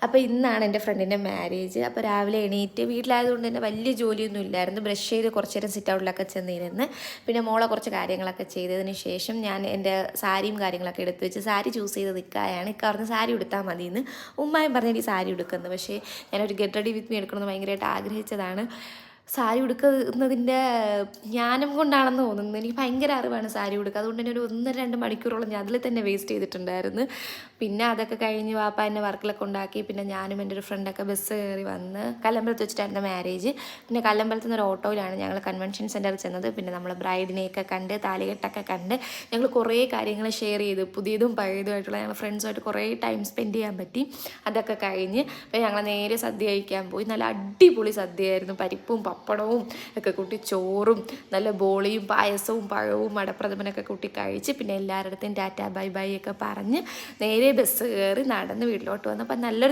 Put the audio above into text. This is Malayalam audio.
അപ്പോൾ ഇന്നാണ് എൻ്റെ ഫ്രണ്ടിൻ്റെ മാരേജ്. അപ്പോൾ രാവിലെ എണീറ്റ് വീട്ടിലായതുകൊണ്ട് തന്നെ വലിയ ജോലിയൊന്നും ഇല്ലായിരുന്നു. ബ്രഷ് ചെയ്ത് കുറച്ച് നേരം സിറ്റ് ഔട്ടിലൊക്കെ ചെന്നിരുന്ന് പിന്നെ മോളെ കുറച്ച് കാര്യങ്ങളൊക്കെ ചെയ്തതിന് ശേഷം ഞാൻ എൻ്റെ സാരിയും കാര്യങ്ങളൊക്കെ എടുത്ത് വെച്ച് സാരി ചൂസ് ചെയ്ത് നിൽക്കുകയാണ്. ഇക്കാർന്ന് സാരി ഉടുത്താൽ മതിയെന്ന് ഉമ്മായും പറഞ്ഞ ഈ സാരി ഉടുക്കുന്നത്. പക്ഷേ ഞാനൊരു ഗെറ്റ് റെഡി വിത്ത് മീ എടുക്കണമെന്ന് ഭയങ്കരമായിട്ട് ആഗ്രഹിച്ചതാണ്. സാരി ഉടുക്കുന്നതിൻ്റെ ജ്ഞാനം കൊണ്ടാണെന്ന് തോന്നുന്നു. എനിക്ക് ഭയങ്കര അറിവാണ് സാരി ഉടുക്കുക. അതുകൊണ്ട് തന്നെ ഒരു 1-2 മണിക്കൂറോളം ഞാൻ അതിൽ തന്നെ വേസ്റ്റ് ചെയ്തിട്ടുണ്ടായിരുന്നു. പിന്നെ അതൊക്കെ കഴിഞ്ഞ് വാപ്പ എന്നെ വർക്കിലൊക്കെ ഉണ്ടാക്കി. പിന്നെ ഞാനും എൻ്റെ ഒരു ഫ്രണ്ടൊക്കെ ബസ് കയറി വന്ന് കല്ലമ്പലത്ത് വെച്ചിട്ടായിരുന്നു മാരേജ്. പിന്നെ കല്ലമ്പലത്ത് നിന്ന് ഒരു ഓട്ടോയിലാണ് ഞങ്ങൾ കൺവെൻഷൻ സെൻറ്ററിൽ ചെന്നത്. പിന്നെ നമ്മൾ ബ്രൈഡിനെയൊക്കെ കണ്ട് താലികെട്ടൊക്കെ കണ്ട് ഞങ്ങൾ കുറേ കാര്യങ്ങൾ ഷെയർ ചെയ്ത് പുതിയതും പഴയതുമായിട്ടുള്ള ഞങ്ങൾ ഫ്രണ്ട്സുമായിട്ട് കുറേ ടൈം സ്പെൻഡ് ചെയ്യാൻ പറ്റി. അതൊക്കെ കഴിഞ്ഞ് പിന്നെ ഞങ്ങൾ നേരെ സദ്യ കഴിക്കാൻ പോയി. നല്ല അടിപൊളി സദ്യയായിരുന്നു. പരിപ്പും പപ്പടവും ഒക്കെ കൂട്ടി ചോറും നല്ല ബോളിയും പായസവും പഴവും അടപ്രഥമനൊക്കെ കൂട്ടി കഴിച്ച് പിന്നെ എല്ലാവരുടെ അടുത്തും ടാറ്റാ ബൈ ബൈ ഒക്കെ പറഞ്ഞ് നേരെ ബസ് കയറി നടന്ന് വീട്ടിലോട്ട് വന്നപ്പോൾ നല്ലൊരു